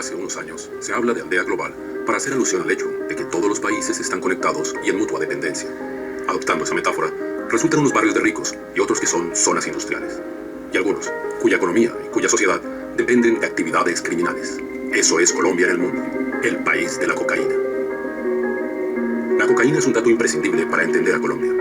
hace unos años se habla de aldea global para hacer alusión al hecho de que todos los países están conectados y en mutua dependencia. Adoptando esa metáfora, resultan unos barrios de ricos y otros que son zonas industriales. Y algunos, cuya economía y cuya sociedad dependen de actividades criminales. Eso es Colombia en el mundo, el país de la cocaína. La cocaína es un dato imprescindible para entender a Colombia.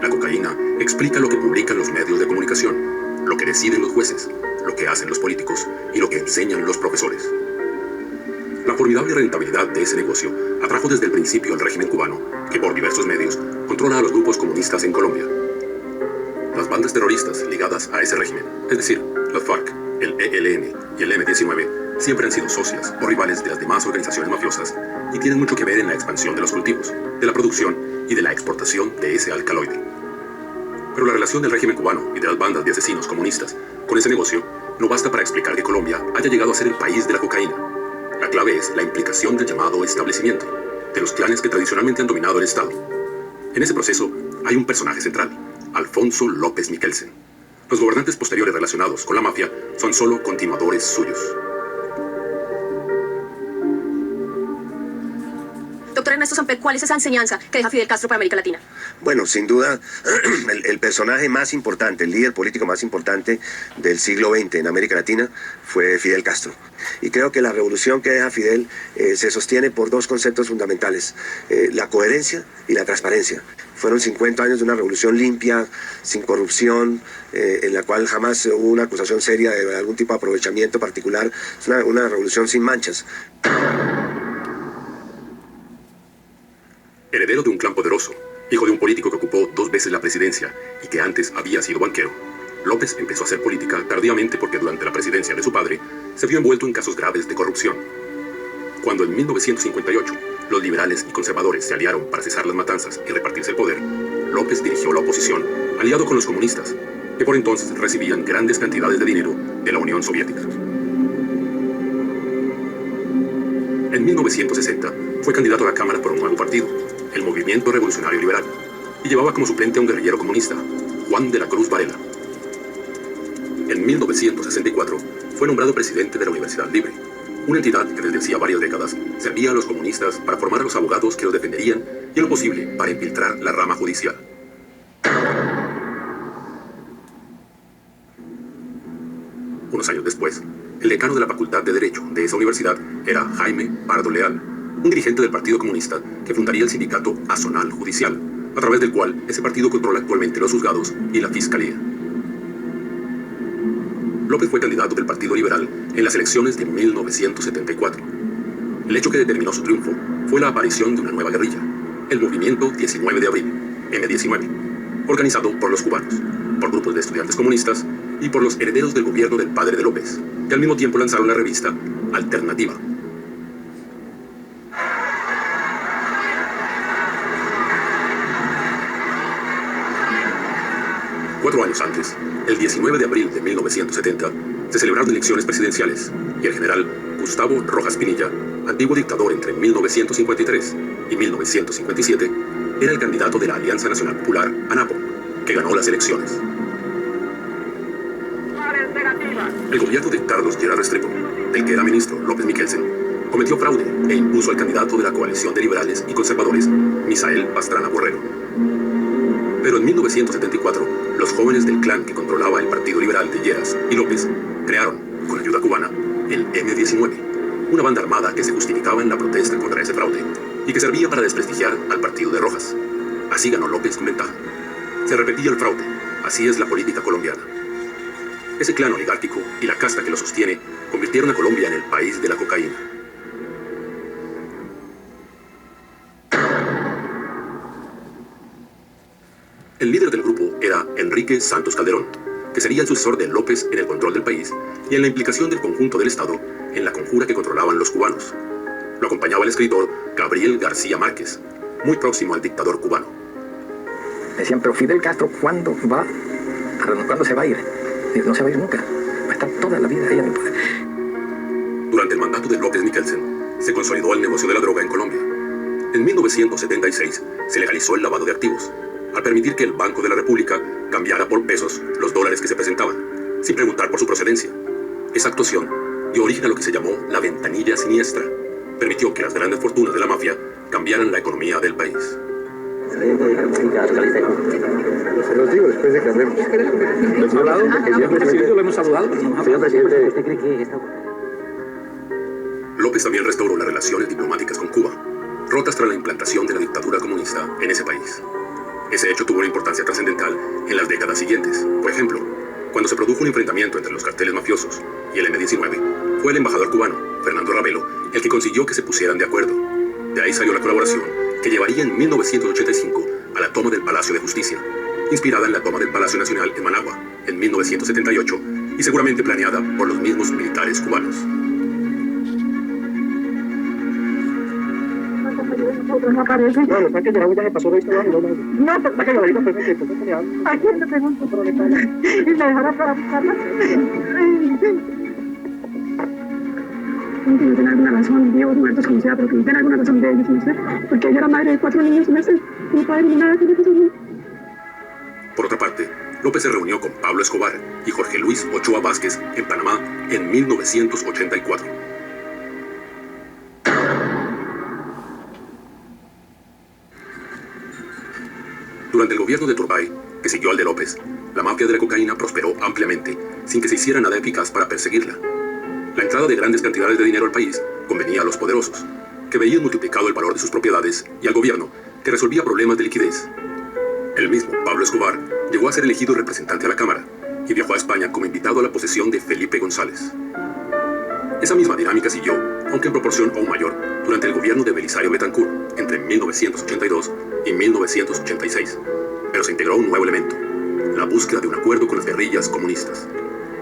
La cocaína explica lo que publican los medios de comunicación, lo que deciden los jueces, lo que hacen los políticos y lo que enseñan los profesores. La formidable rentabilidad de ese negocio atrajo desde el principio al régimen cubano, que por diversos medios controla a los grupos comunistas en Colombia. Las bandas terroristas ligadas a ese régimen, es decir, las FARC, el ELN y el M-19, siempre han sido socias o rivales de las demás organizaciones mafiosas y tienen mucho que ver en la expansión de los cultivos, de la producción y de la exportación de ese alcaloide. Pero la relación del régimen cubano y de las bandas de asesinos comunistas con ese negocio no basta para explicar que Colombia haya llegado a ser el país de la cocaína. La clave es la implicación del llamado establecimiento, de los clanes que tradicionalmente han dominado el Estado. En ese proceso hay un personaje central, Alfonso López Michelsen. Los gobernantes posteriores relacionados con la mafia son solo continuadores suyos. Doctor Ernesto Samper, ¿cuál es esa enseñanza que deja Fidel Castro para América Latina? Bueno, sin duda, el personaje más importante, el líder político más importante del siglo XX en América Latina fue Fidel Castro. Y creo que la revolución que deja Fidel se sostiene por dos conceptos fundamentales, la coherencia y la transparencia. Fueron 50 años de una revolución limpia, sin corrupción, en la cual jamás hubo una acusación seria de algún tipo de aprovechamiento particular. Es una revolución sin manchas. Heredero de un clan poderoso, hijo de un político que ocupó 2 veces la presidencia y que antes había sido banquero, López empezó a hacer política tardíamente porque durante la presidencia de su padre se vio envuelto en casos graves de corrupción. Cuando en 1958 los liberales y conservadores se aliaron para cesar las matanzas y repartirse el poder, López dirigió la oposición aliado con los comunistas, que por entonces recibían grandes cantidades de dinero de la Unión Soviética. En 1960 fue candidato a la Cámara por un nuevo partido, el Movimiento Revolucionario Liberal, y llevaba como suplente a un guerrillero comunista, Juan de la Cruz Varela. En 1964 fue nombrado presidente de la Universidad Libre, una entidad que desde hacía varias décadas servía a los comunistas para formar a los abogados que los defenderían y en lo posible para infiltrar la rama judicial. Unos años después, el decano de la Facultad de Derecho de esa universidad era Jaime Pardo Leal, un dirigente del Partido Comunista que fundaría el sindicato Azonal Judicial, a través del cual ese partido controla actualmente los juzgados y la fiscalía. López fue candidato del Partido Liberal en las elecciones de 1974. El hecho que determinó su triunfo fue la aparición de una nueva guerrilla, el Movimiento 19 de Abril, M-19, organizado por los cubanos, por grupos de estudiantes comunistas y por los herederos del gobierno del padre de López, que al mismo tiempo lanzaron la revista Alternativa. Cuatro años antes, el 19 de abril de 1970, se celebraron elecciones presidenciales y el general Gustavo Rojas Pinilla, antiguo dictador entre 1953 y 1957, era el candidato de la Alianza Nacional Popular, ANAPO, que ganó las elecciones. El gobierno de Carlos Lleras Restrepo, del que era ministro López Michelsen, cometió fraude e impuso al candidato de la coalición de liberales y conservadores, Misael Pastrana Borrero. Pero en 1974, los jóvenes del clan que controlaba el Partido Liberal de Lleras y López crearon, con ayuda cubana, el M-19, una banda armada que se justificaba en la protesta contra ese fraude y que servía para desprestigiar al partido de Rojas. Así ganó López con ventaja. Se repetía el fraude, así es la política colombiana. Ese clan oligárquico y la casta que lo sostiene convirtieron a Colombia en el país de la cocaína. El líder del grupo era Enrique Santos Calderón, que sería el sucesor de López en el control del país y en la implicación del conjunto del Estado en la conjura que controlaban los cubanos. Lo acompañaba el escritor Gabriel García Márquez, muy próximo al dictador cubano. Decían, pero Fidel Castro, ¿cuándo se va a ir? No se va a ir nunca. Va a estar toda la vida ahí en el poder. Durante el mandato de López Michelsen, se consolidó el negocio de la droga en Colombia. En 1976 se legalizó el lavado de activos, al permitir que el Banco de la República cambiara por pesos los dólares que se presentaban, sin preguntar por su procedencia. Esa actuación dio origen a lo que se llamó la ventanilla siniestra. Permitió que las grandes fortunas de la mafia cambiaran la economía del país. Se los digo después de que hablemos. ¿Lo hemos hablado? Lo hemos saludado, pero no hemos hablado. Señor presidente, ¿usted cree que esta... López también restauró las relaciones diplomáticas con Cuba, rotas tras la implantación de la dictadura comunista en ese país. Ese hecho tuvo una importancia trascendental en las décadas siguientes. Por ejemplo, cuando se produjo un enfrentamiento entre los carteles mafiosos y el M-19, fue el embajador cubano, Fernando Ravelo, el que consiguió que se pusieran de acuerdo. De ahí salió la colaboración que llevaría en 1985 a la toma del Palacio de Justicia, inspirada en la toma del Palacio Nacional en Managua en 1978 y seguramente planeada por los mismos militares cubanos. No aparece. No, lo que ya me pasó de esto. No, para que lo diga, perfecto. ¿A quién le pregunto, proletaria? ¿Y me dejará para buscarla? Que no tiene alguna razón, Diego muertos como sea, pero que no tiene alguna razón de ellos, no sé, porque yo era madre de 4 niños, no sé, mi padre ni nada que le pasó. Por otra parte, López se reunió con Pablo Escobar y Jorge Luis Ochoa Vázquez en Panamá en 1984. Durante el gobierno de Turbay, que siguió al de López, la mafia de la cocaína prosperó ampliamente, sin que se hiciera nada eficaz para perseguirla. La entrada de grandes cantidades de dinero al país convenía a los poderosos, que veían multiplicado el valor de sus propiedades, y al gobierno, que resolvía problemas de liquidez. El mismo Pablo Escobar llegó a ser elegido representante a la Cámara y viajó a España como invitado a la posesión de Felipe González. Esa misma dinámica siguió, aunque en proporción aún mayor, durante el gobierno de Belisario Betancur, entre 1982 y 1986. Pero se integró un nuevo elemento, la búsqueda de un acuerdo con las guerrillas comunistas.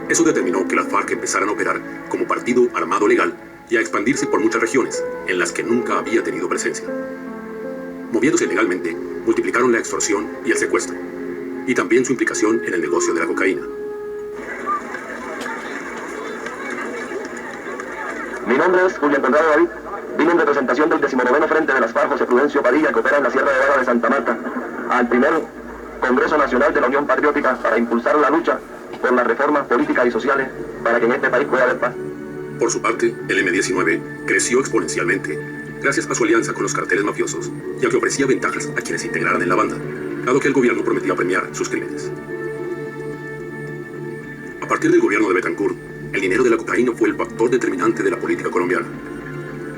Eso determinó que las FARC empezaran a operar como partido armado legal y a expandirse por muchas regiones en las que nunca había tenido presencia. Moviéndose legalmente, multiplicaron la extorsión y el secuestro, y también su implicación en el negocio de la cocaína. Mi nombre es Julián Conrado David. Vine en representación del 19º Frente de las FARC José Prudencio Padilla, que opera en la Sierra Nevada de Santa Marta, al primer Congreso Nacional de la Unión Patriótica para impulsar la lucha por las reformas políticas y sociales para que en este país pueda haber paz. Por su parte, el M-19 creció exponencialmente gracias a su alianza con los carteles mafiosos y a que ofrecía ventajas a quienes se integraran en la banda, dado que el gobierno prometía premiar sus crímenes. A partir del gobierno de Betancur, el dinero de la cocaína fue el factor determinante de la política colombiana.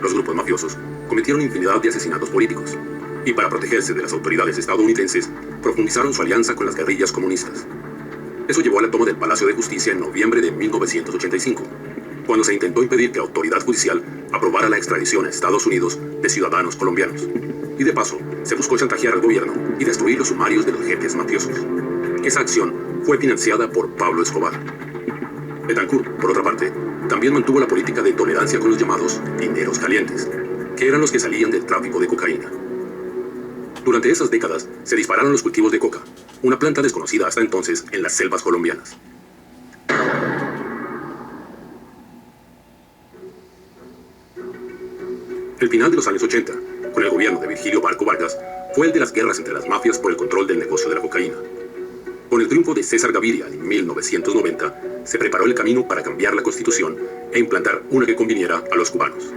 Los grupos mafiosos cometieron infinidad de asesinatos políticos y, para protegerse de las autoridades estadounidenses, profundizaron su alianza con las guerrillas comunistas. Eso llevó a la toma del Palacio de Justicia en noviembre de 1985, cuando se intentó impedir que la autoridad judicial aprobara la extradición a Estados Unidos de ciudadanos colombianos. Y de paso, se buscó chantajear al gobierno y destruir los sumarios de los jefes mafiosos. Esa acción fue financiada por Pablo Escobar. Betancur, por otra parte, también mantuvo la política de tolerancia con los llamados dineros calientes, que eran los que salían del tráfico de cocaína. Durante esas décadas se dispararon los cultivos de coca, una planta desconocida hasta entonces en las selvas colombianas. El final de los años 80, con el gobierno de Virgilio Barco Vargas, fue el de las guerras entre las mafias por el control del negocio de la cocaína. Con el triunfo de César Gaviria en 1990, se preparó el camino para cambiar la Constitución e implantar una que conviniera a los cubanos.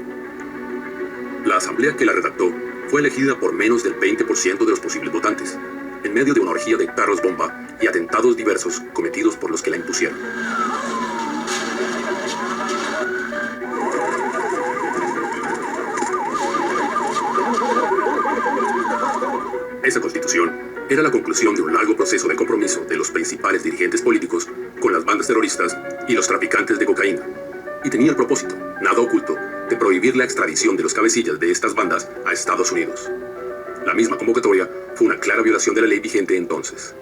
La asamblea que la redactó fue elegida por menos del 20% de los posibles votantes, en medio de una orgía de carros bomba y atentados diversos cometidos por los que la impusieron. Esa Constitución era la conclusión de un largo proceso de compromiso de los principales dirigentes políticos con las bandas terroristas y los traficantes de cocaína, y tenía el propósito, nada oculto, de prohibir la extradición de los cabecillas de estas bandas a Estados Unidos. La misma convocatoria fue una clara violación de la ley vigente entonces.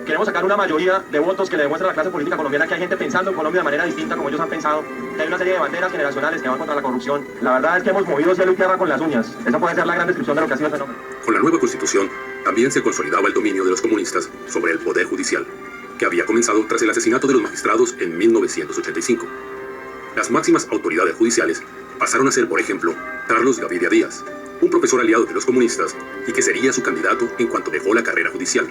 Queremos sacar una mayoría de votos que le demuestre a la clase política colombiana que hay gente pensando en Colombia de manera distinta como ellos han pensado, que hay una serie de banderas generacionales que van contra la corrupción. La verdad es que hemos movido cielo y tierra con las uñas. Esa puede ser la gran descripción de lo que ha sido el fenómeno. Con la nueva Constitución también se consolidaba el dominio de los comunistas sobre el Poder Judicial, que había comenzado tras el asesinato de los magistrados en 1985. Las máximas autoridades judiciales pasaron a ser, por ejemplo, Carlos Gaviria Díaz, un profesor aliado de los comunistas y que sería su candidato en cuanto dejó la carrera judicial.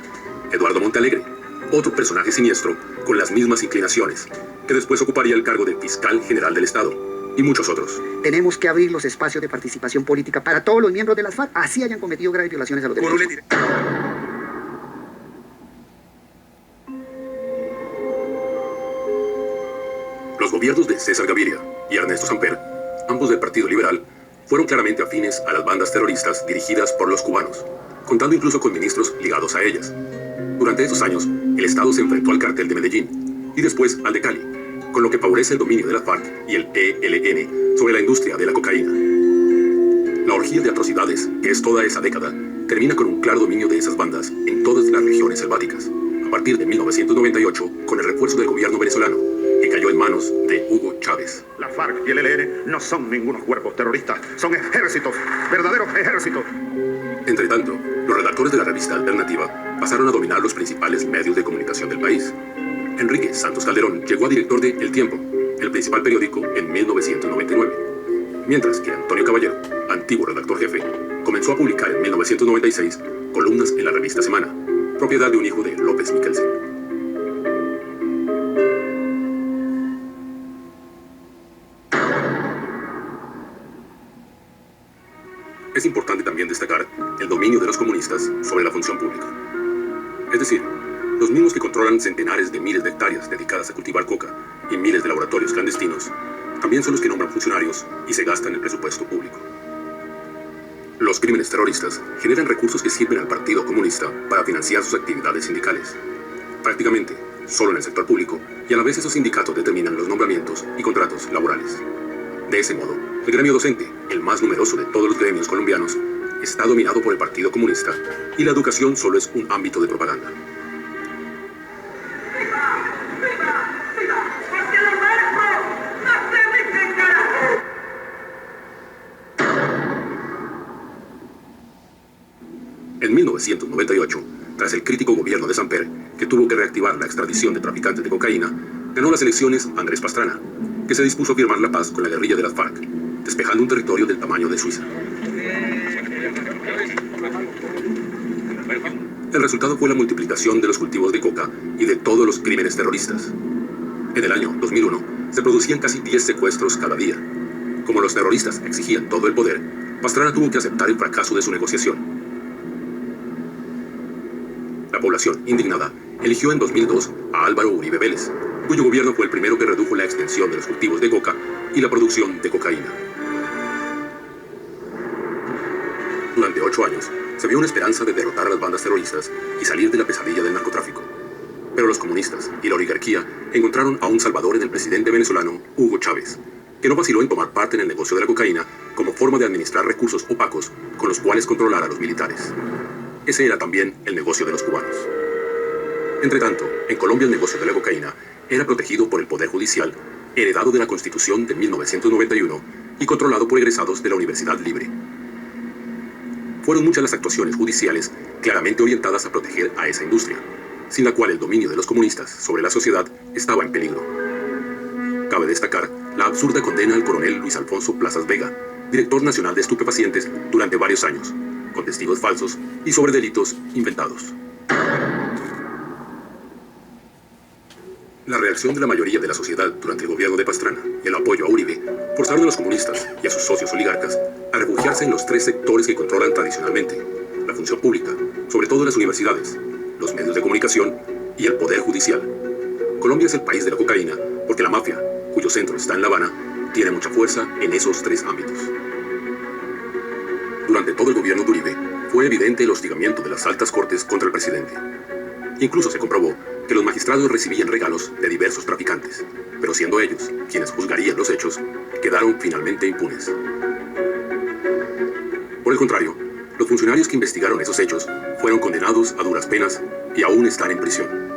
Eduardo Montalegre, otro personaje siniestro con las mismas inclinaciones, que después ocuparía el cargo de fiscal general del Estado, y muchos otros. Tenemos que abrir los espacios de participación política para todos los miembros de las FARC, así hayan cometido graves violaciones a los derechos humanos. Los gobiernos de César Gaviria y Ernesto Samper, ambos del Partido Liberal, fueron claramente afines a las bandas terroristas dirigidas por los cubanos, contando incluso con ministros ligados a ellas. Durante esos años, el Estado se enfrentó al cartel de Medellín y después al de Cali, con lo que favorece el dominio de la FARC y el ELN sobre la industria de la cocaína. La orgía de atrocidades, que es toda esa década, termina con un claro dominio de esas bandas en todas las regiones selváticas, a partir de 1998 con el refuerzo del gobierno venezolano, que cayó en manos de Hugo Chávez. La FARC y el ELN no son ningunos cuerpos terroristas, son ejércitos, verdaderos ejércitos. Entre tanto, los redactores de la revista Alternativa pasaron a dominar los principales medios de comunicación del país. Enrique Santos Calderón llegó a director de El Tiempo, el principal periódico, en 1999, mientras que Antonio Caballero, antiguo redactor jefe, comenzó a publicar en 1996 columnas en la revista Semana, propiedad de un hijo de López Michelsen. Es importante también destacar el dominio de los comunistas sobre la función pública. Es decir, los mismos que controlan centenares de miles de hectáreas dedicadas a cultivar coca y miles de laboratorios clandestinos, también son los que nombran funcionarios y se gastan el presupuesto público. Los crímenes terroristas generan recursos que sirven al Partido Comunista para financiar sus actividades sindicales. Prácticamente, solo en el sector público, y a la vez esos sindicatos determinan los nombramientos y contratos laborales. De ese modo, el gremio docente, el más numeroso de todos los gremios colombianos, está dominado por el Partido Comunista y la educación solo es un ámbito de propaganda. En 1998, tras el crítico gobierno de Samper, que tuvo que reactivar la extradición de traficantes de cocaína, ganó las elecciones Andrés Pastrana, que se dispuso a firmar la paz con la guerrilla de las FARC, despejando un territorio del tamaño de Suiza. El resultado fue la multiplicación de los cultivos de coca y de todos los crímenes terroristas. En el año 2001, se producían casi 10 secuestros cada día. Como los terroristas exigían todo el poder, Pastrana tuvo que aceptar el fracaso de su negociación. La población indignada eligió en 2002 a Álvaro Uribe Vélez, cuyo gobierno fue el primero que redujo la extensión de los cultivos de coca y la producción de cocaína. Durante 8 años, se vio una esperanza de derrotar a las bandas terroristas y salir de la pesadilla del narcotráfico. Pero los comunistas y la oligarquía encontraron a un salvador en el presidente venezolano Hugo Chávez, que no vaciló en tomar parte en el negocio de la cocaína como forma de administrar recursos opacos con los cuales controlar a los militares. Ese era también el negocio de los cubanos. Entretanto, en Colombia el negocio de la cocaína era protegido por el Poder Judicial, heredado de la Constitución de 1991 y controlado por egresados de la Universidad Libre. Fueron muchas las actuaciones judiciales claramente orientadas a proteger a esa industria, sin la cual el dominio de los comunistas sobre la sociedad estaba en peligro. Cabe destacar la absurda condena al coronel Luis Alfonso Plazas Vega, director nacional de estupefacientes durante varios años, con testigos falsos y sobre delitos inventados. La reacción de la mayoría de la sociedad durante el gobierno de Pastrana y el apoyo a Uribe forzaron a los comunistas y a sus socios oligarcas a refugiarse en los 3 sectores que controlan tradicionalmente: la función pública, sobre todo las universidades, los medios de comunicación y el poder judicial. Colombia es el país de la cocaína porque la mafia, cuyo centro está en La Habana, tiene mucha fuerza en esos 3 ámbitos. Durante todo el gobierno de Uribe, fue evidente el hostigamiento de las altas cortes contra el presidente. Incluso se comprobó que los magistrados recibían regalos de diversos traficantes, pero siendo ellos quienes juzgarían los hechos, quedaron finalmente impunes. Por el contrario, los funcionarios que investigaron esos hechos fueron condenados a duras penas y aún están en prisión.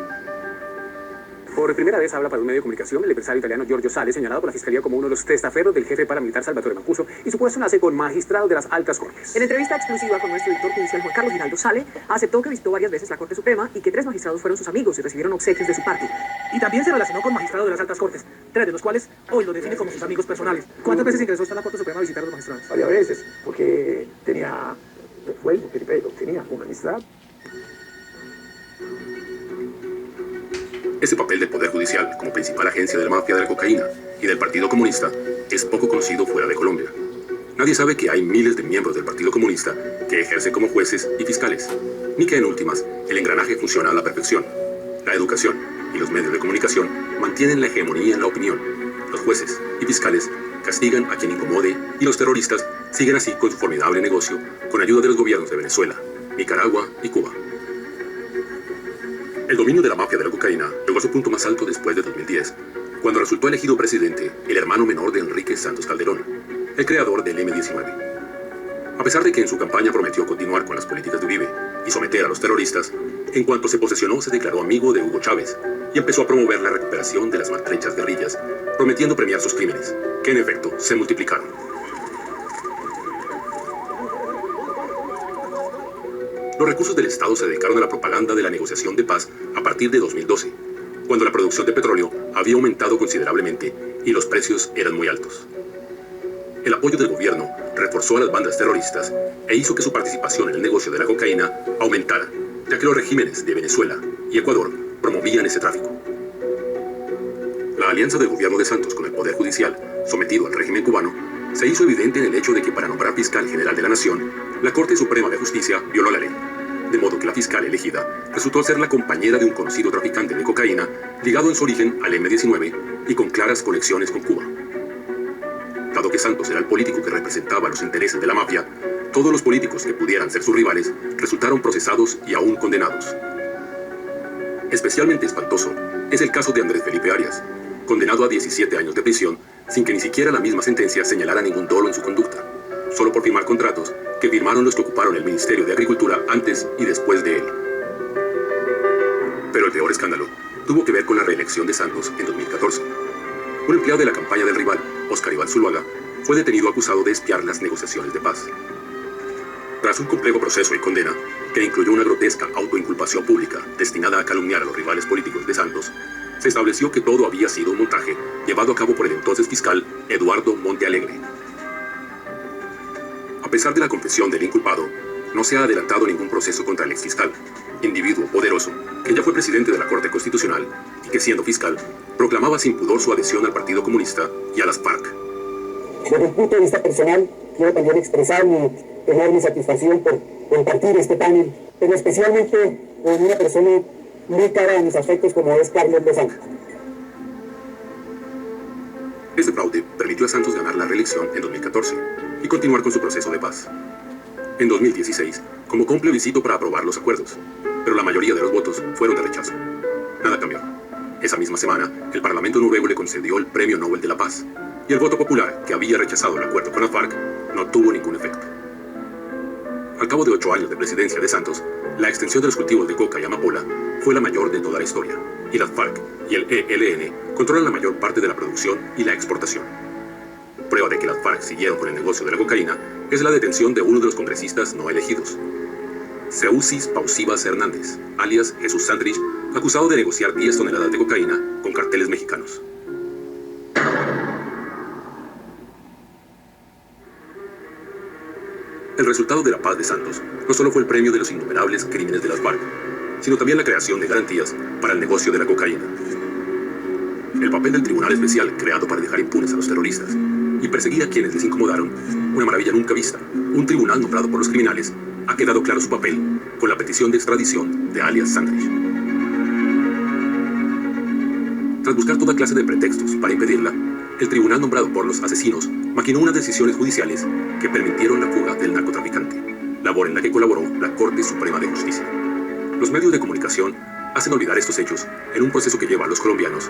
Por primera vez habla para un medio de comunicación el empresario italiano Giorgio Sale, señalado por la Fiscalía como uno de los testaferros del jefe paramilitar Salvatore Mancuso, y su puesto nace con magistrado de las altas cortes. En entrevista exclusiva con nuestro editor judicial Juan Carlos Giraldo, Sale aceptó que visitó varias veces la Corte Suprema y que 3 magistrados fueron sus amigos y recibieron obsequios de su parte. Y también se relacionó con magistrados de las altas cortes, 3 de los cuales hoy lo define como sus amigos personales. ¿Cuántas veces ingresó hasta la Corte Suprema a visitar a los magistrados? Varias veces, porque tenía, tenía una amistad. Ese papel del Poder Judicial como principal agencia de la mafia de la cocaína y del Partido Comunista es poco conocido fuera de Colombia. Nadie sabe que hay miles de miembros del Partido Comunista que ejercen como jueces y fiscales, ni que en últimas el engranaje funciona a la perfección. La educación y los medios de comunicación mantienen la hegemonía en la opinión. Los jueces y fiscales castigan a quien incomode y los terroristas siguen así con su formidable negocio con ayuda de los gobiernos de Venezuela, Nicaragua y Cuba. El dominio de la mafia de la cocaína llegó a su punto más alto después de 2010, cuando resultó elegido presidente el hermano menor de Enrique Santos Calderón, el creador del M-19. A pesar de que en su campaña prometió continuar con las políticas de Uribe y someter a los terroristas, en cuanto se posesionó se declaró amigo de Hugo Chávez y empezó a promover la recuperación de las maltrechas guerrillas, prometiendo premiar sus crímenes, que en efecto se multiplicaron. Los recursos del Estado se dedicaron a la propaganda de la negociación de paz a partir de 2012, cuando la producción de petróleo había aumentado considerablemente y los precios eran muy altos. El apoyo del gobierno reforzó a las bandas terroristas e hizo que su participación en el negocio de la cocaína aumentara, ya que los regímenes de Venezuela y Ecuador promovían ese tráfico. La alianza del gobierno de Santos con el Poder Judicial, sometido al régimen cubano, se hizo evidente en el hecho de que para nombrar fiscal general de la nación, la Corte Suprema de Justicia violó la ley, de modo que la fiscal elegida resultó ser la compañera de un conocido traficante de cocaína ligado en su origen al M-19 y con claras conexiones con Cuba. Dado que Santos era el político que representaba los intereses de la mafia, todos los políticos que pudieran ser sus rivales resultaron procesados y aún condenados. Especialmente espantoso es el caso de Andrés Felipe Arias, condenado a 17 años de prisión sin que ni siquiera la misma sentencia señalara ningún dolo en su conducta, solo por firmar contratos que firmaron los que ocuparon el Ministerio de Agricultura antes y después de él. Pero el peor escándalo tuvo que ver con la reelección de Santos en 2014. Un empleado de la campaña del rival, Óscar Iván Zuluaga, fue detenido acusado de espiar las negociaciones de paz. Tras un complejo proceso y condena, que incluyó una grotesca autoinculpación pública destinada a calumniar a los rivales políticos de Santos, se estableció que todo había sido un montaje llevado a cabo por el entonces fiscal Eduardo Montealegre. A pesar de la confesión del inculpado, no se ha adelantado ningún proceso contra el exfiscal, individuo poderoso que ya fue presidente de la Corte Constitucional y que, siendo fiscal, proclamaba sin pudor su adhesión al Partido Comunista y a las FARC. Desde el punto de vista personal, quiero también expresar mi enorme satisfacción por compartir este panel, pero especialmente con una persona muy cara a mis afectos como es Carlos Lozano. Este fraude permitió a Santos ganar la reelección en 2014 y continuar con su proceso de paz. En 2016, convocó un plebiscito para aprobar los acuerdos, pero la mayoría de los votos fueron de rechazo. Nada cambió. Esa misma semana, el Parlamento noruego le concedió el Premio Nobel de la Paz, y el voto popular, que había rechazado el acuerdo con la FARC, no tuvo ningún efecto. Al cabo de 8 años de presidencia de Santos, la extensión de los cultivos de coca y amapola fue la mayor de toda la historia, y las FARC y el ELN controlan la mayor parte de la producción y la exportación. Prueba de que las FARC siguieron con el negocio de la cocaína es la detención de uno de los congresistas no elegidos, Seusis Pausivas Hernández, alias Jesús Santrich, acusado de negociar 10 toneladas de cocaína con carteles mexicanos. El resultado de la paz de Santos no solo fue el premio de los innumerables crímenes de las FARC, sino también la creación de garantías para el negocio de la cocaína. El papel del Tribunal Especial, creado para dejar impunes a los terroristas y perseguir a quienes les incomodaron, una maravilla nunca vista, un tribunal nombrado por los criminales, ha quedado claro su papel con la petición de extradición de alias Santrich. Tras buscar toda clase de pretextos para impedirla, el tribunal nombrado por los asesinos maquinó unas decisiones judiciales que permitieron la fuga del narcotraficante, labor en la que colaboró la Corte Suprema de Justicia. Los medios de comunicación hacen olvidar estos hechos en un proceso que lleva a los colombianos